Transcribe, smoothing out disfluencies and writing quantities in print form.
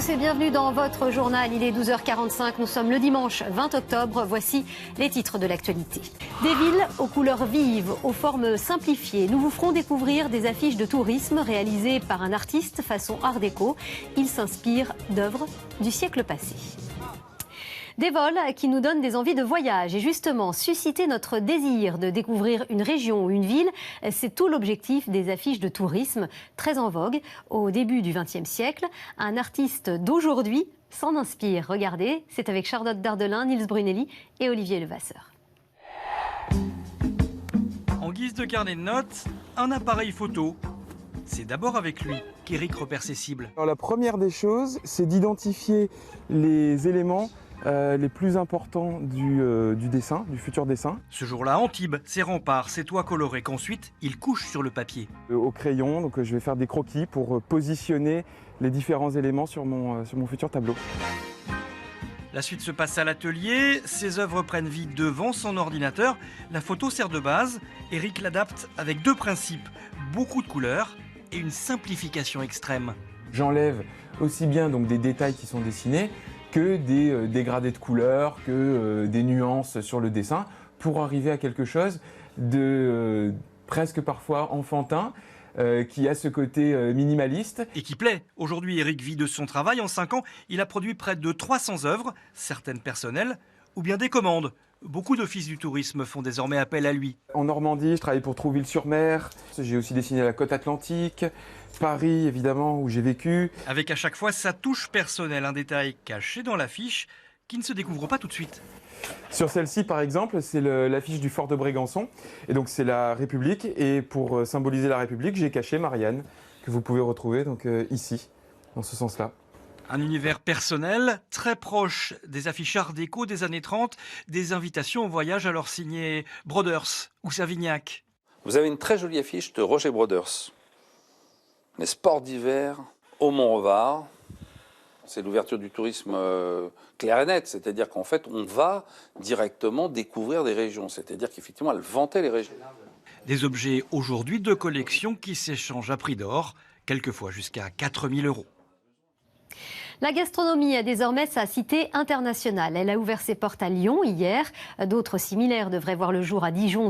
tous et bienvenue dans votre journal. Il est 12h45, nous sommes le dimanche 20 octobre. Voici les titres de l'actualité. Des villes aux couleurs vives, aux formes simplifiées. Nous vous ferons découvrir des affiches de tourisme réalisées par un artiste façon art déco. Il s'inspire d'œuvres du siècle passé. Des vols qui nous donnent des envies de voyage et justement susciter notre désir de découvrir une région ou une ville, c'est tout l'objectif des affiches de tourisme très en vogue au début du XXe siècle. Un artiste d'aujourd'hui s'en inspire. Regardez, c'est avec Charlotte Dardelin, Nils Brunelli et Olivier Levasseur. En guise de carnet de notes, un appareil photo. C'est d'abord avec lui qu'Éric repère ses cibles. Alors, la première des choses, c'est d'identifier les éléments les plus importants du dessin, du futur dessin. Ce jour-là, Antibes, ses remparts, ses toits colorés qu'ensuite il couche sur le papier. Au crayon, donc je vais faire des croquis pour positionner les différents éléments sur mon futur tableau. La suite se passe à l'atelier, ses œuvres prennent vie devant son ordinateur. La photo sert de base, Éric l'adapte avec deux principes, beaucoup de couleurs et une simplification extrême. J'enlève aussi bien donc des détails qui sont dessinés que des dégradés de couleurs, que des nuances sur le dessin, pour arriver à quelque chose de presque parfois enfantin, qui a ce côté minimaliste. Et qui plaît. Aujourd'hui, Éric vit de son travail. En 5 ans, il a produit près de 300 œuvres, certaines personnelles, ou bien des commandes. Beaucoup d'offices du tourisme font désormais appel à lui. En Normandie, je travaille pour Trouville-sur-Mer. J'ai aussi dessiné la côte atlantique. Paris, évidemment, où j'ai vécu. Avec à chaque fois sa touche personnelle, un détail caché dans l'affiche qui ne se découvre pas tout de suite. Sur celle-ci, par exemple, c'est l'affiche du fort de Brégançon. Et donc, c'est la République. Et pour symboliser la République, j'ai caché Marianne, que vous pouvez retrouver donc, ici, dans ce sens-là. Un univers personnel, très proche des affiches art déco des années 30, des invitations au voyage alors signées Broders ou Savignac. Vous avez une très jolie affiche de Roger Broders. Les sports d'hiver au Mont-Revard. C'est l'ouverture du tourisme clair et net, c'est-à-dire qu'en fait, on va directement découvrir des régions, c'est-à-dire qu'effectivement, elle vantait les régions. Des objets aujourd'hui de collection qui s'échangent à prix d'or, quelquefois jusqu'à 4 000 €. La gastronomie a désormais sa cité internationale. Elle a ouvert ses portes à Lyon hier. D'autres similaires devraient voir le jour à Dijon.